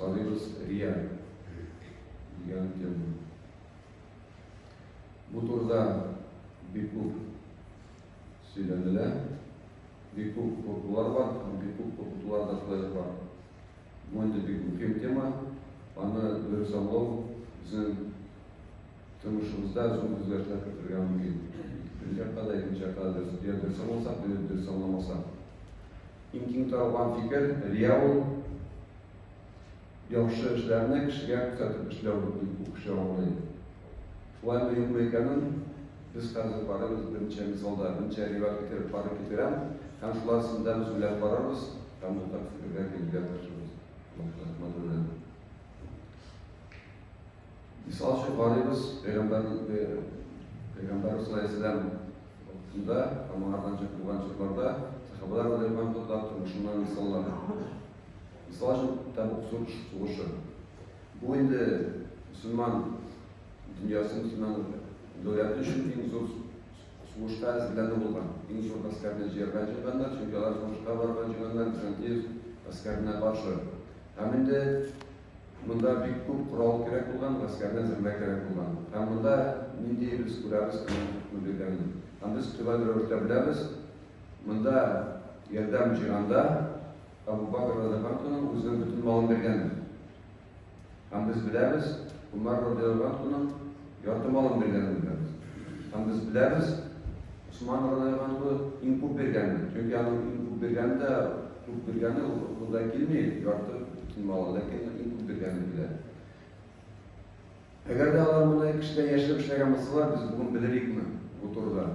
саныйбыз рия дигән тема. Бу турыда бик күп сөйләнелә, бик күп куркулар бар, бик күп куркутулар да шулай бар. Бу инде бик мөһим тема, аны дөрес аңлау безнең тормышыбызда зур үзгәрешләр кертергә мөмкин. Бер якка да икенче якка да дөрес аңласак, дөрес аңламасак. Иң киң таралган фикер рия ул яхшы эшләрне кешегә күрсәтеп эшләү дип кеше аңлый. Шулай мөһим икәнен без хәзер барабыз берничә мисалда, берничә риват китереп барып китерәм, һәм шулар сында без уйлап барабыз, һәм бу фикергә килергә тырышабыз. Мисал өчен барабыз Пәйгамбәр саллаллаһу алейһи ва сәллям вакытында, һәм аңардан чыккан чакларда сахабалар белән тормышыннан мисаллар. Мисал өчен Табук сугышы. Бу инде мөселман дөньясын мөселман дәүләте өчен иң зур сугышка әзерләнү булган. Иң зур гаскәрне җыярга җыйганнар, чөнки алар сугышка барырга җыйганнар Византия гаскәренә каршы. Һәм инде монда бик күп корал кирәк булган, гаскәрне әзерләү кирәк булган. Һәм монда нинди без күрәбез кемнең. Һәм без төгәл рәвештә беләбез, монда ярдәм җыйганда Абу Бакр радиллаһу анһу үзенең бөтен малын биргән. Һәм без беләбез, Умар радиллаһу анһу ярты малын биргәнен беләбез. Һәм без беләбез, Усман радиллаһу анһу иң күп биргәнен. Чөнки аның иң күп биргәне ул килми, ярты бөтен малы, ләкин иң күп биргәнен белә. Әгәр дә алар моны кешегә яшереп эшләгән булсалар, без бүген белерикме бу турыда?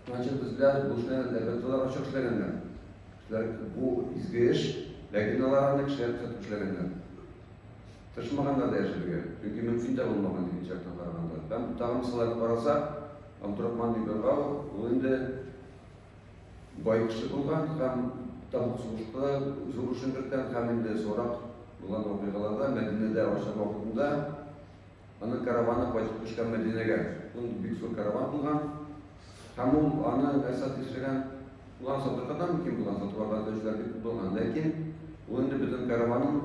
Значит, без беләбез, бу эшләрне әлбәттә ачык эшләгәннәр. Бу изге эш, ләкин алар аны кешегә күрсәтеп эшләгәннәр. Тырышмаганнар да яшәргә, чөнки мөмкин дә булмаган икенче яктан караганда. Һәм тагын мисалларны карасак, Абдурахман ибн Гауф ул инде бай кеше булган һәм Табук сугышында зур эшен кергән һәм инде сорак булган вакыйгаларда Мәдинәдә ашар вакытында аның караваны кайтып төшкән Мәдинәгә. Ул бик зур караван булган һәм ул аны әсәт эшләгән булган сатыркадан мөмкин булган сатуларда төшләр бик булган. Ләкин ул инде бөтен караванын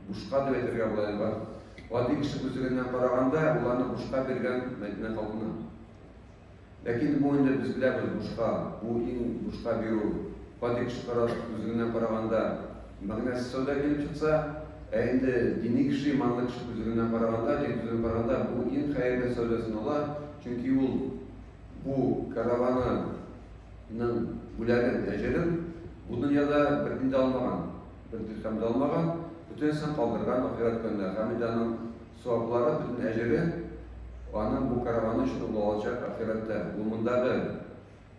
бушка дип әйтергә була. Гади кеше күзеннән караганда ул аны бушка биргән Мәдинә халкына. Ләкин бу инде без беләбез бушка, бу иң бушка бирү. Гади кеше күзеннән караганда мәгънәсез сәүдә килеп чыкса, инде дини кеше, иманлы кеше күзеннән караганда бу иң хәерле сәүдә санала, чөнки ул бу караванның бүләген, әҗерен бу дөньяда бер дин дә алмаган, бер дирхәм дә алмаган, бөтенсен калдырган ахират көндә. Һәм инде аның саваплары, бөтен әҗере аның бу караваны өчен алачак ахиратта. Ул мондагы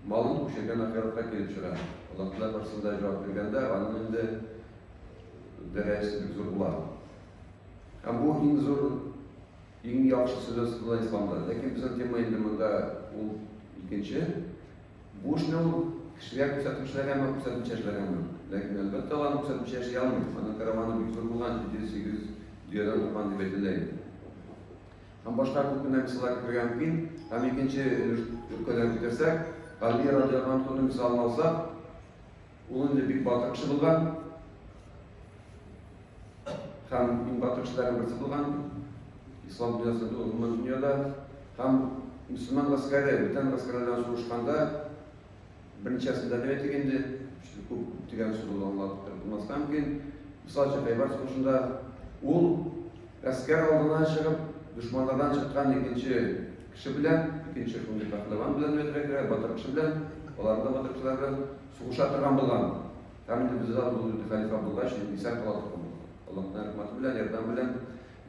малын күчергән ахиратка килеп чыга. Аллаһ Тәгалә каршысында җавап биргәндә аның инде дәрәҗәсе бик зур була. Һәм бу иң зур, иң яхшы сүз була исламда. Ләкин безнең тема инде монда ул икенче. Бу эшне ул кешегә күрсәтеп эшләгәнме, күрсәтмичә эшләгәнме? Ләкин әлбәттә аны күрсәтмичә эшли алмый. Аның караваны бик зур булган, 7-8 дөньядан торган дип әйтелә. Һәм башка күп кенә мисаллар кертергә мөмкин. Һәм икенче өлкәдән китерсәк, Али радиллаһу анһуны мисалын алсак, ул инде бик батыр кеше булган. Һәм иң батыр кешеләрнең берсе булган. Ислам дөньясында, гомумән дөньяда. Һәм мөселман гаскәре, бөтен гаскәрләрдән сугышканда берничәсендә дип әйтик инде, күп дигән сүз аңлап булмаска мөмкин. Мисал өчен Хәйбәр сугышында ул гаскәр алдына чыгып, душманнардан чыккан икенче кеше белән, икенче пәһлеван белән, батыр кеше белән, алар да батыр кешеләр белән сугыша торган булган. Һәм инде без халифа булгач, исән кала торган. Аллаһның рәхмәте белән, ярдәм белән.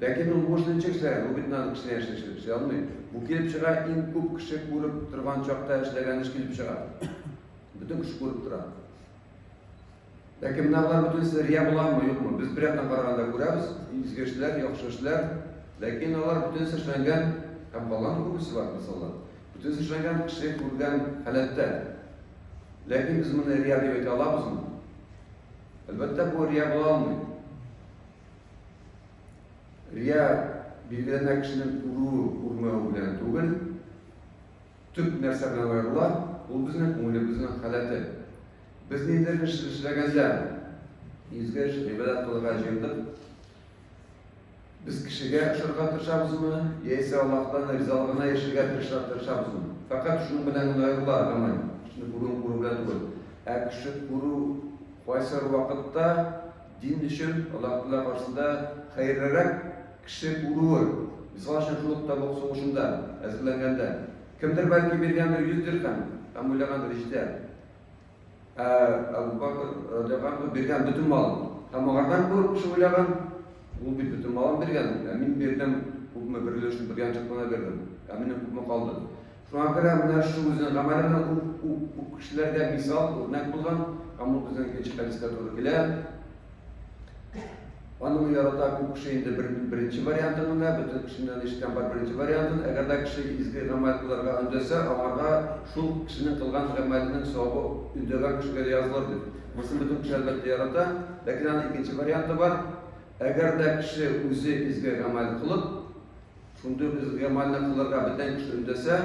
Ләкин ул бу эшне эшләгән, ул бит аны кешегә эшләшә алмый. Бу килеп чыга, иң күп кеше күреп торган чакта эшләгән эш килеп чыга. Бөтен кеше күреп тора. Ләкин монда бөтенсе рия буламы, юкмы? Без бер яктан караганда күрәбез, изге эшләр, яхшы эшләр, ләкин алар бөтенсе эшләнгән, һәм калган күбесе бар мисаллар. Бөтенсе эшләнгән кеше күргән халәттә. Ләкин без моны рия дип әйтә алабызмы? Әлбәттә бу рия була алмый. Рия билгеләнә кешенең күрмәү белән түгел, төп нәрсә белән аерыла, ул безнең күңелебезнең халәте. Без нидер эшләгәндә, изге эш, гыйбадәт кылырга җыендык, biz kişiye ışırga tırşabızmı, yeyse Allah'tan rızalığına yaşırga tırşabızmı. Fakat şunun bilen ayrılar aman, şunu kuru bilen değil. Kişi kuru koysar vakitte din için Allah'ın karşısında hayırlarak kişi kuru var. Misal için şulukta bok soğuşunda, hazırlanganda. Kimdir belki bir yandır 100 dirhem, ama uylagandır işte. Abu Bakr radıyallahu bergen bütün malın. Ama oradan ko'rib kişi uylagan, bu bir bütün malın bergen. Men berdim, ko'pmi birleştirib bergan chiqqana berdim. Mening ko'pmi qoldi. Şuna göre mana shu o'zining amalidan u kishilarga misol o'rnak bo'lgan, ammo bizning ikinci hadisga to'g'ri keladi. Onun yarata bu kişinin de birinci variantında, bütün kişinin işten var birinci variantın. Eğer de kişi izgi amellerine öndese, onlara şu kişinin kılgan amelinin sevabı öndegen kişilere yazılırdı. Mısır bütün kişi elbette yarata. Lakin ikinci variantı var. Eğer de kişi özü izgi amel kılıp, şunda izgi amelini kılırga biten kişi öndese,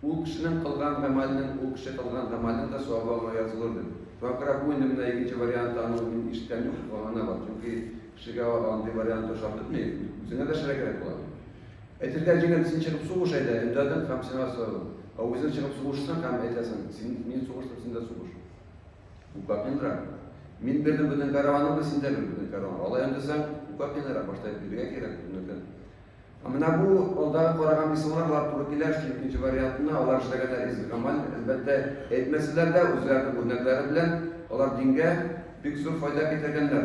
o kişinin kılgan amelinin, o kişi kılgan amelinin de sevabı yazılırdı. Fakat bu indimde ikinci variantı anlamının işten yok, ona var. Çünkü kişiye anti variantı şart etmiyor. Üzerine de şöyle gerek olabilir. Etirgen cingen sen çıkıp soğuş ayda, imdadın kamsına sorun. O yüzden çıkıp soğuşsan kam etesin. Min soğuşta sen de soğuş. Bu kapındıra. Min birden bütün karavanımda sen de bütün karavan. Alayım desen bu kapındıra başlayıp birine gerek. Ama bu olda koragan misallar Turkiler şu ikinci variantını alar işlegenler izgamal elbette etmesiler de özlerinin örnekleri bilen olar dinge büyük zor fayda getirgenler.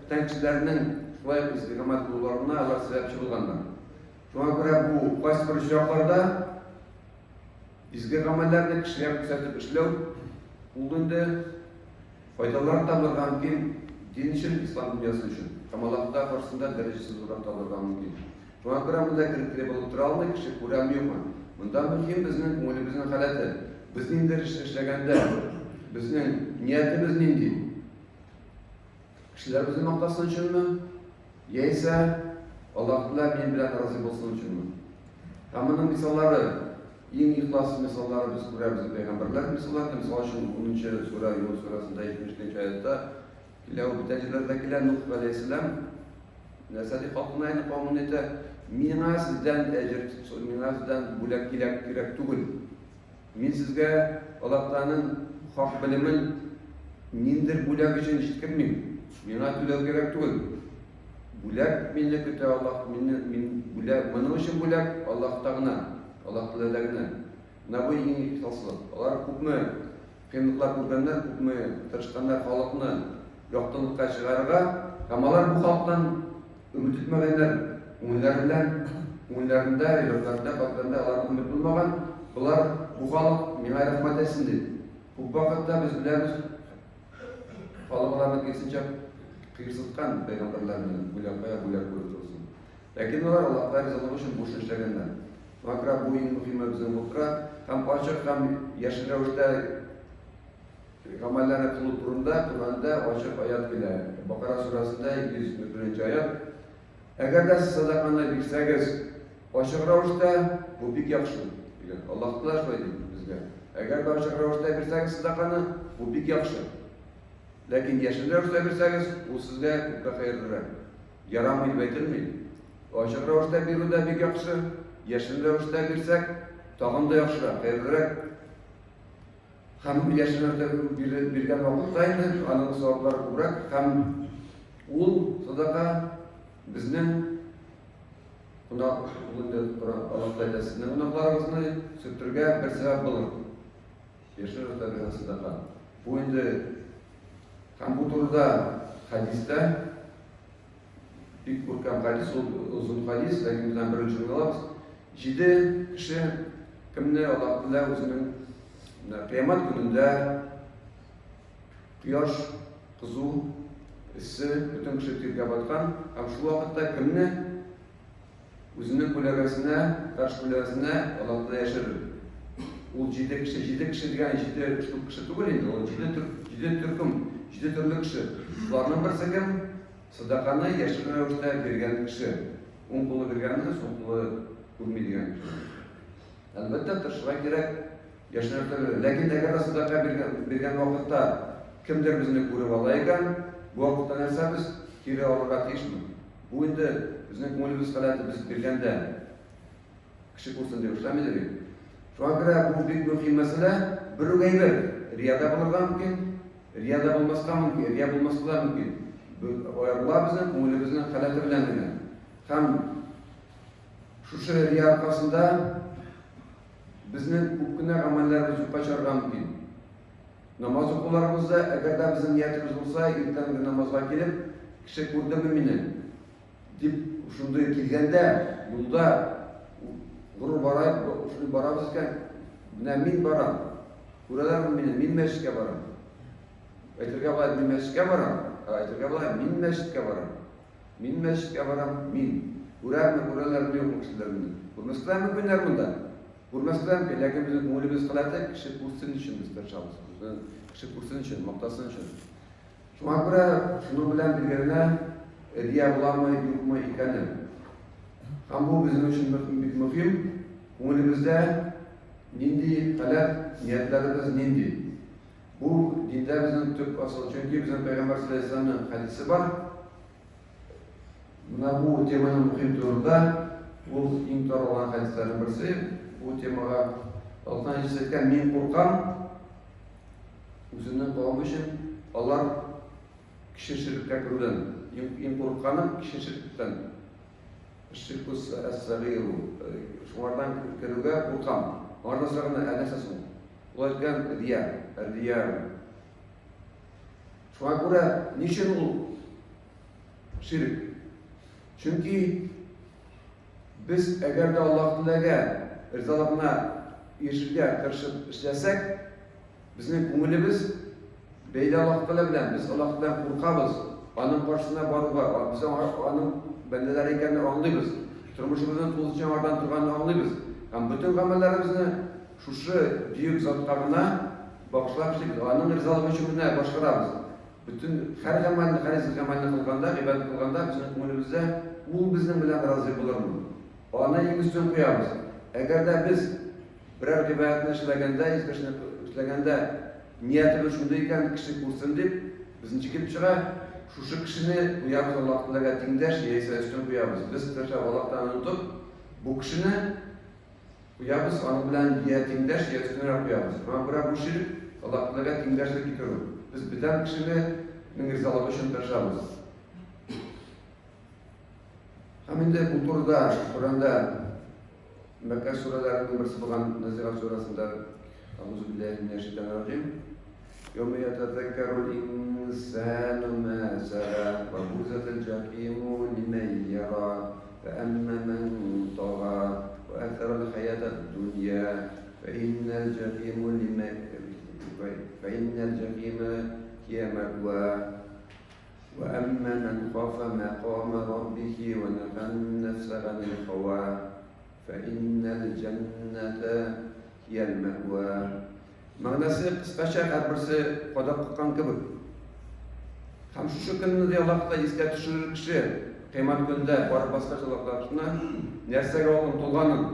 Bütün kişilerinin şuayı izgamal bulgularına alar sebepçi bulganlar. Şuna göre bu qaysi bir şartlarda izgamallerini kişiye yükseltip işlev bulduğunda faydalar tablırgan kim din için, İslam dünyası için. Allah'ta karşısında derecesiz olarak alırgan mümkün. Şuna göre bunda kriterli bulup duralım, kişi kuramıyor mu? Bundan mühim bizning ko'nglimizning holati. Bizning işlegende, bizning niyetimiz neydi? Kişiler bizni maqtasın uchunmi? Yeyse Allah'la men bilan razı bo'lsin uchunmi? Hamının misalları, eng ixlos misalları biz ko'ramiz payg'ambarlar misallarida, misol uchun 10-chi sura Yunus surasida 70-oyatda Lau bitajlardagilar Nuh alayhissalom nasadi qolmayni qavmida menga sizdan ajr, menga sizdan bo'lak kerak tugul. Men sizga Allohning haq bilimin nindir bo'lak uchun eshittirmayman. Menga to'lov kerak tugul. Bo'lak menga keta Alloh men bo'lak mana uchun bo'lak Alloh tag'na, Alloh tiladagina. Nabu eng ixlosli. Ular ko'pmi qiyinliklar ko'rganlar, ko'pmi tirishganlar xalqni yo'qchilikka chiqarga, kamalar bu xalqdan umid etmaganlar, o'yinlarida, yurtlarida, qalblarida ular umid bo'lmagan, bular bu xalq menga rahmat etsin dedi. Bu vaqtda biz bilamiz, xalqlarni kesincha qiyirsitgan payg'ambarlarni bular ko'rib. Lakin ular Allohga rizoligi uchun bo'sh ishlaganlar. Makra bu eng muhimi bizning o'tira, ham ochiq ham yashil ravishda amallarni qilib turunda, Qur'onda ochiq oyat keladi. Baqara surasida 201-oyat. Agarda siz sadaqani bersangiz, ochiq ravishda bu bek yaxshi degan. Alloh taolo shunday deydi bizga. Agarda ochiq ravishda bersangiz sadaqani, bu bek yaxshi. Lakin yashil ravishda bersangiz, u sizga ko'proq xayrliroq. Yaramaydi aytilmaydi. Ochiq ravishda beruvda bek yaxshi, yashil ravishda bersak, tag'inda yaxshiroq, xayrliroq. Ham yaşlarda birgen vakittaydı, anı savablar kubrak, ham ul sadaka bizning Allah'ta edəsinin unaqlarımızını süptürge bir sebep bulur. Yaşlarda bir sadaka. Bu indi ham bu turda hadiste bir kurkam hadis, uzun hadis, lakin bizden bir ölçümünü alırız. 7 kişi kimni Allah'ta özünün Kıyamet gününde quyosh qiziq, issiq, butun kishi terga botgan, ham shu vaqtda kimni o'zining ko'lagasini, qarshi ko'lagasini Allohga yashirdi. U 7 kishi degan 7 kishi tugul endi, u 7 turkum, 7 turli kishi. Ularning birisi kim? Sadaqani yashil ravishda bergan kishi. O'ng qo'li berganini, so'ng qo'li ko'rmaydigan kishi. Albatta tirishga kerak. Yaşanırdı. Lakin eğer sadaka bergen vakitte kimdir bizni ko'rib olaygan, bu vaqtda narsa biz kiri olurga tiyishmi? Bu indi bizning ko'nglimiz qiladi, biz bilganda kishi ko'rsin deb ishlamadi. Şuna göre bu büyük muhim mesele bir gayber. Riyada bulurlar mümkün, riyada bulmasına mümkün, riya bulmasına mümkün. Bunlar bizim ko'nglimizning halati bilan bilan. Ham şu riya arkasında bizning ko'pgina amallarimiz yo'qolishlari mümkün. Namoz o'qishimizda agar da bizning niyatimiz bo'lsa, ertangi namozga kelib, kishi ko'rdimi meni deb shunday kelganda, yo'lda g'urur boramiz ekan, men boram. Ko'ralarmi meni, men masjidga boram. Ayttirga bo'ladi, men masjidga boram. Ayttirga bo'ladi, men masjidga boram. Men masjidga boram, men. Ko'ralarmi yo'qmi kishilar meni. Ko'rmaslar mumkinlar bunda. Ko'rmaslar mumkin, lekin bizning ko'nglimiz qiladi, kishi ko'rsin uchun biz tirishamiz. Kishi ko'rsin uchun, maqtasin uchun. Shunga ko'ra, shuni bilan birgalikda riya bo'ladimi, yo'qmi ekani. Ham bu bizim için muhim. Ko'nglimizda nindi talab, niyatlarimiz nindi. Bu dinda bizning tub asl. Chunki bizning Payg'ambar sollallohu alayhi vasallamning hadisi bor. Mana bu temaning muhim turida bu eng tor olan hadislardan birisi. Bu temaga Allohdan aytgan men qo'rqam. O'zimning qavmim uchun Alloh kishi shirkka kiruvdan, eng qo'rqqanim kishi shirkdan. Şirkus es-sagiru. Şunlardan kirüge kurkam. Onlardan sonra el-esesun. O yüzden riya. Şuna göre niçin bu şirk? Çünkü biz eğer de Allah'ın rızalığına erişirge karışıp işlesek, bizim ko'nglimiz beyli Allah'la bilen, biz Allah'tan korkamız. Onun karşısına baruga, biz onun bendeler ekenini anlayız. Turmuşumuzun tuzlucan oradan turganını anlayız. Ama bütün amellerimizni şu büyük zatlarına bağışlamıştık. Onun rızalığı için bunları başarırız. Bütün her amelini kılganda, ibadet kılganda bizim ko'nglimizda bu bizim bilen razı bulur mu? Ona üstün koyarız. Eğer de biz birer ibadetini işlegende niyetimiz şundayken kişi kursun deyip bizim çıkıp çıkar. Şu kişini uyarız Allah'la tengdaş, yeyse üstün uyarız. Biz taşa Allah'tan unutup bu kişini uyarız, onun bilen tengdaş, üstün uyarız. Ama bu şirk Allah'la tengdaşlık getiriyor. Biz biten kişinin rızalığı için taşarız. Hem de bu turda, Kur'an'da Mekke surelerinin birisi olan Nazirat suresinde Euzubillahimineşşeytanirracim. يوم يتذكر الإنسان ما سعى وبرزت الجحيم لمن يرى فأما من طغى وأثر الحياة الدنيا فإن الجحيم هي مأواه وأما من خاف مقام ربه ونهى النفس عن الهوى فإن الجنة هي المأوى. Ma'nası kısaca her birisi kodak kılgan gibi. Hem şu gününde Allah'ta iske düşürür kişi kıymet günde barıp başka Allah'ta nersege unutilganın.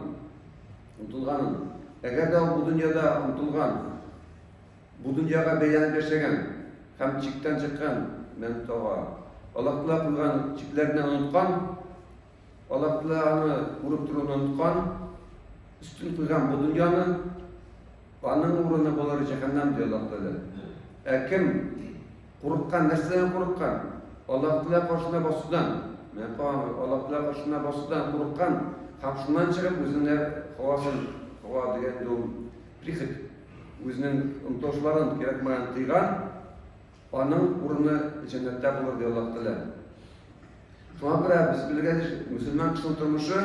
Eğer de bu dünyada unutilgan, bu dünyaya beyanıp yaşayan, hem çikten çıkan, men toğa, Allah'ta kılgan çiklerini unutkan, Allah'ta vurup durun unutkan, üstün kılgan bu dünyanın onun uğruna bolar cehennem diyor Allah Teala. Kim korkkan, nereden korkkan? Allah Teala karşısına basıdan, Allah Teala karşısına basıdan korkkan, kapşından çıkıp özünün hava diyen doğum, prikik, özünün umtoşların gerekmeyen tıygan, onun uğruna cennette bulur diyor Allah Teala. Şuna göre biz bilgeliyiz, Müslüman kişinin durmuşu,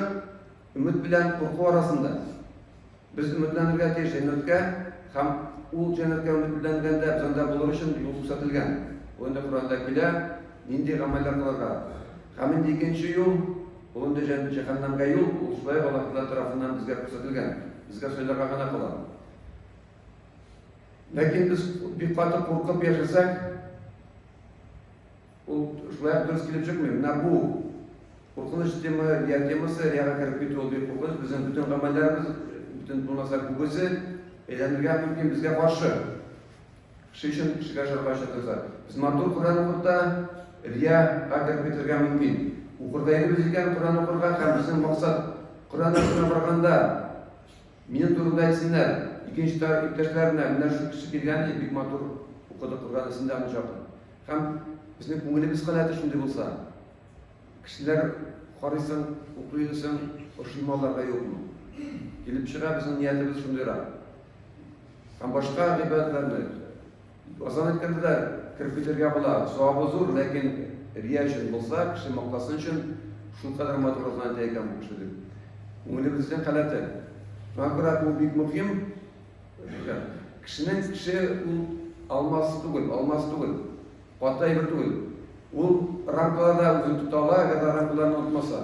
ümit bilen korku arasında. Biz ümitlenirken cennetke, hem o cennetke ümitlenirkende bizde bulur için yol tusatilgan. Onda Kur'an'dakiler nindi ameller kılarga. Hem indi ikinci yol, onda cehennemge yol, Uşbay Allah'ın tarafından bizge tusatilgan. Bizge söylerge gana kılar. Lakin biz bir katı korkup yaşasak, Uşbay dürüst kilip çıkmıyor. Bu korkunç teması, riyaga kirip gitti olduğu korkunç, bizim bütün amellerimiz bütün bulmasa kubisi eğlendirgen mümkün bizge karşı. Kişi için kişiga şarkı yaşatırsa. Biz matur Kur'an-ı Kur'da riya akar bitirgen mümkün. Укырда енді біз екен Құран оқырға һәм біздің мақсат Құран ашына барғанда менің турымда айтсындар, екінші иптәшләріне мына шу кіші келгенде бик матур оқыды Құран ісінде аны жақын. Һәм біздің көңіліміз қалады шундай болса. Кішілер қарайсың, оқиғысың, ошималарға жоқмы. Келіп шыға біздің ниетіміз шундайрақ. Һәм башқа ғибадатларны азан еткенде де кіріп кетерге болады. Сауабы зор, ләкин рия үшін болса, кіші мақтасын үшін шул қадар матур азан екен бұл кіші деп. Көңілімізден қалады. Мағбират бұл бик мұхим. Кішінің кіші алмасы түгіл, қуаттай бір түгіл. Ол рамкаларда өзін тұта ала, әгер рамкаларын ұтмаса.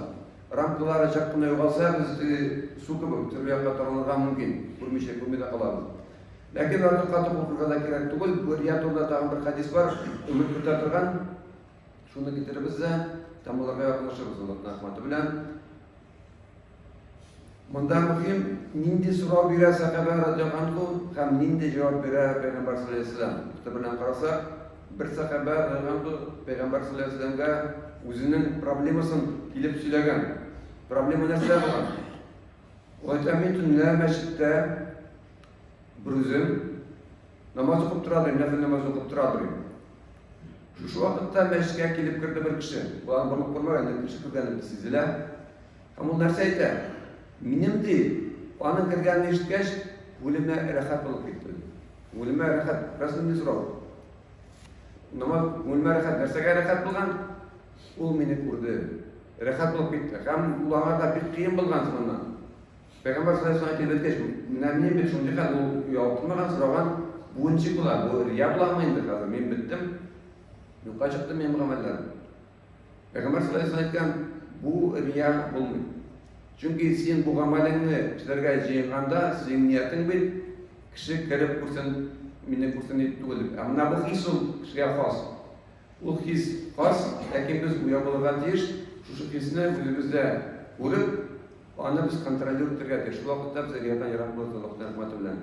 Рамкалары жаққына жоғалса, біз су көбіп, түрбияққа тұрғанға мүмкін, көрмеде қаламыз. Ләкин артық қатып оқырға да керек түгіл, бұл рия турында тағын бір хадис бар, үміт күтә тұрған, шуны кетіріміз де, тамыларға яқынлашырбыз, Аллахтың рахматы белән. Мұнда мұхим, нинди сұрау бирә сахаба радиаллаху анху һәм нинди жауап бирә Пәйғамбар саллаллаху алейхи ва саллям. Белән қарасақ, бір сахаба радиаллаху анху Пәйғамбар саллаллаху алейхи ва саллямға өзінің проблемасын килеп сөйләгән. Проблема нәрсә булган? Ул әйтә, мин төнлә мәчеттә бір үзем намаз укып торадыр, нәфил намаз укып торадыр. Шушы вакытта мәчеткә килеп керде бір кеше. Булар барлык күрмәгән, кеше күргәнен сизелә. Һәм ул нәрсә әйтә? Минем ди, аның кергәнен ишеткәч, үлемә рәхәт булып китте. Үлемә рәхәт, рәсмени сорау. Намаз үлемә рәхәт, нәрсәгә рәхәт булган? Ул мине күрде. Рәхәт булып китте. Һәм уларга да бик кыен булган сыман. Пәйгамбер саллаллаху алейхи ва саллям әйткәч, менә бит шундый хәл, ул ялтырмаган сораган, бу ничек була? Бу рия буламы инде хәзер? Мин биттем. Юкка чыктым мен гамәлләрем. Пәйгамбер саллаллаху алейхи ва саллям әйткән, бу рия булмый. Чөнки син бу гамәлеңне кешеләргә җыйганда, синең ниятең бит кеше кереп күрсен, мине күрсен дип түгел. Әмма бу хис ул кешегә хас. Ул хис хас, ләкин без уя булырга тиеш, шушы хисне үзебездә күреп, аны без контролер итәргә тиеш. Шул вакытта без ягъдан ярак булып Аллаһның рәхмәте белән.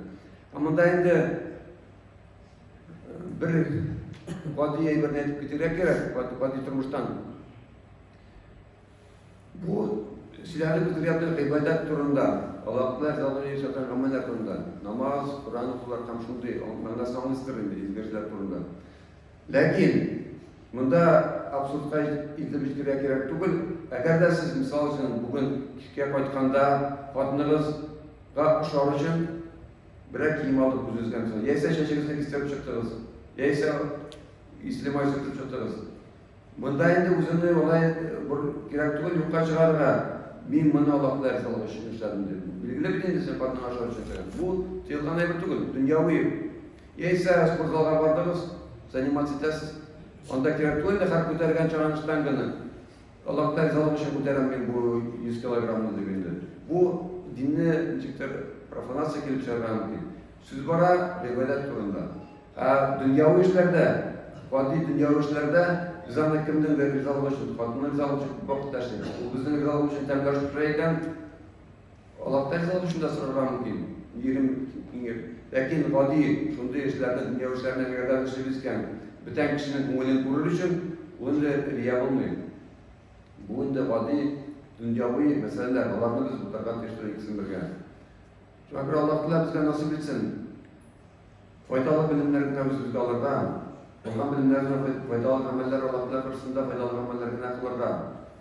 Әмма да инде бер гади әйберне әйтеп китәргә кирәк, гади тормыштан. Бу Silahlı kudretli ibadet turunda, Allah'lar zalimi satan ameller turunda, namaz, Kur'an okular tam şunday, onlarla sağlıstırın bir izleyiciler turunda. Lakin, bunda absurdqa izlemiş gerek tugul. Eğer de siz misal için bugün kişiye qaytqanda, xatınızga uşağı için bir kiyim alıp üzüzgensiniz. Yeyse şeşeğizlik istep çıktınız, yeyse İslam'a istep çıktınız. Bunda indi üzünü olay gerek tugul yukarı çıkarına. Min mana Allah'la razı için işledim dedim. Bilgili bildiğiniz için kadın aşağı çekerim. Bu tiyatranı bir tukul, dünyavi. Yeyse spor zalga vardınız, zaниматься etəsiz. Onda kiratuğun da harp kütərgən çağınıştan günü. Allah'la razı için kütərəm ben bu 100 kilogramını degende. Bu dinli cikter profanasiya kelip çağırgan ki. Söz bara ibadet turunda. Dünyavi işlerde, vadi dünyavi işlerde biz ana kimden de rızalıq üçün, xatının rızalıq üçün vaxt təşdir. O bizden rızalıq üçün təmqaşıq turayken Allah'tan rızalıq üçün de sırarlar mümkün. Lakin vadi, şunday işlerde, dünya işlerine kadar işlebizken biten kişinin көңілін көрür üçün onu da riya olmuyor. Bu indi vadi, dünyavi meseleler, Allah'ını biz bu taraftan teşkil etsin birge. Çünkü Allah bizge nasip etsin. Faydalı bilimlerini bizge alırda. Olgan bilimlerden faydalı ameller Allah'ın karşısında faydalı amellerine kılırda.